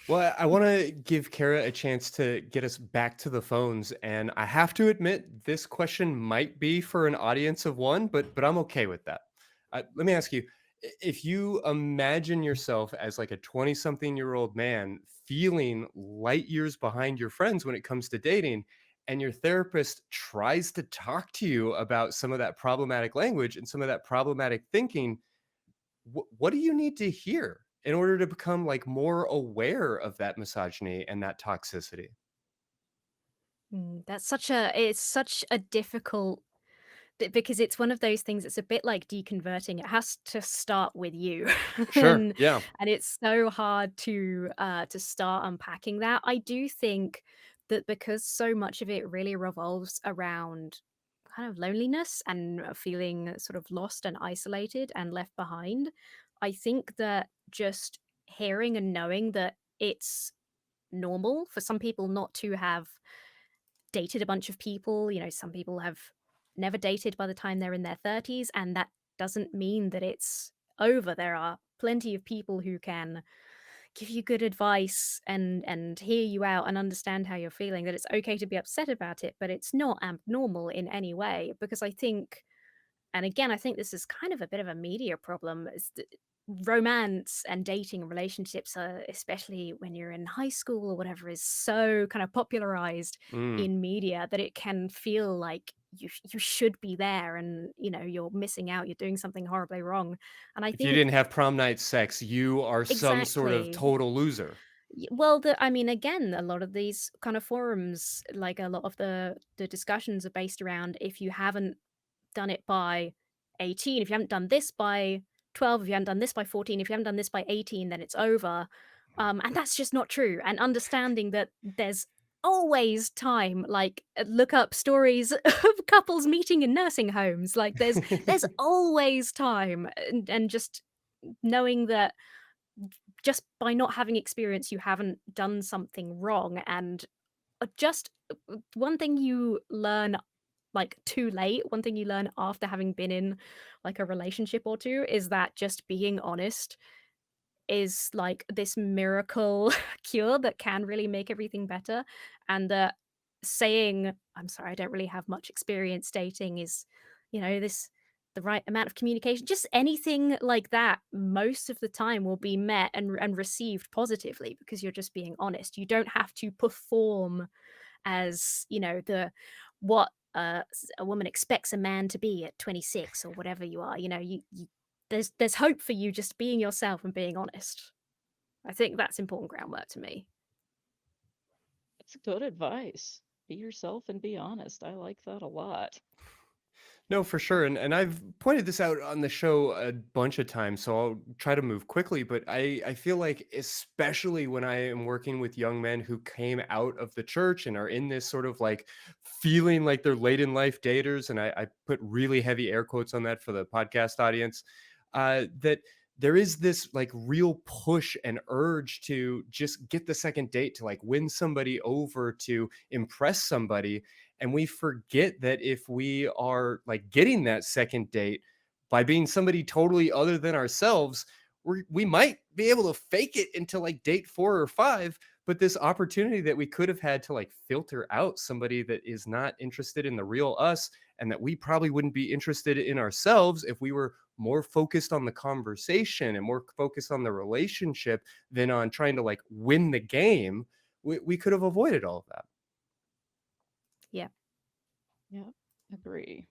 Well, I want to give Kara a chance to get us back to the phones, and I have to admit this question might be for an audience of one, but I'm okay with that. Let me ask you: if you imagine yourself as like a 20-something-year-old man feeling light years behind your friends when it comes to dating, and your therapist tries to talk to you about some of that problematic language and some of that problematic thinking, what do you need to hear in order to become like more aware of that misogyny and that toxicity? That's such a difficult because it's one of those things that's a bit like deconverting. It has to start with you. Sure. and Yeah. and it's so hard to start unpacking that. I do think that because so much of it really revolves around kind of loneliness and feeling sort of lost and isolated and left behind, I think that just hearing and knowing that it's normal for some people not to have dated a bunch of people. Some people have never dated by the time they're in their 30s, and that doesn't mean that it's over. There are plenty of people who can give you good advice and hear you out and understand how you're feeling, that it's okay to be upset about it, but it's not abnormal in any way. Because I think, and again, I think this is kind of a bit of a media problem, is that romance and dating and relationships are, especially when you're in high school or whatever, is so kind of popularized Mm. in media that it can feel like you should be there, and you're missing out, you're doing something horribly wrong. And I If you think didn't have prom night sex, you are some sort of exactly. total loser. Well, I mean, again, a lot of these kind of forums, like a lot of the discussions are based around, if you haven't done it by 18, if you haven't done this by 12, if you haven't done this by 14, if you haven't done this by 18, then it's over. And that's just not true. And understanding that there's always time, like look up stories of couples meeting in nursing homes. Like there's always time, and just knowing that just by not having experience, you haven't done something wrong. And just one thing you learn like too late, one thing you learn after having been in like a relationship or two, is that just being honest is like this miracle cure that can really make everything better. And that saying, I'm sorry, I don't really have much experience dating, is, this the right amount of communication, just anything like that, most of the time will be met and received positively, because you're just being honest. You don't have to perform as, the what a woman expects a man to be at 26 or whatever you are. There's hope for you just being yourself and being honest. I think that's important groundwork to me. That's good advice. Be yourself and be honest. I like that a lot. No, for sure. And I've pointed this out on the show a bunch of times, so I'll try to move quickly. But I feel like, especially when I am working with young men who came out of the church and are in this sort of like feeling like they're late in life daters, and I put really heavy air quotes on that for the podcast audience, that there is this like real push and urge to just get the second date, to like win somebody over, to impress somebody, and we forget that if we are like getting that second date by being somebody totally other than ourselves, we might be able to fake it until like date 4 or 5. But this opportunity that we could have had to like filter out somebody that is not interested in the real us, and that we probably wouldn't be interested in ourselves if we were more focused on the conversation and more focused on the relationship than on trying to like win the game, we could have avoided all of that. Yeah. Yeah, agree.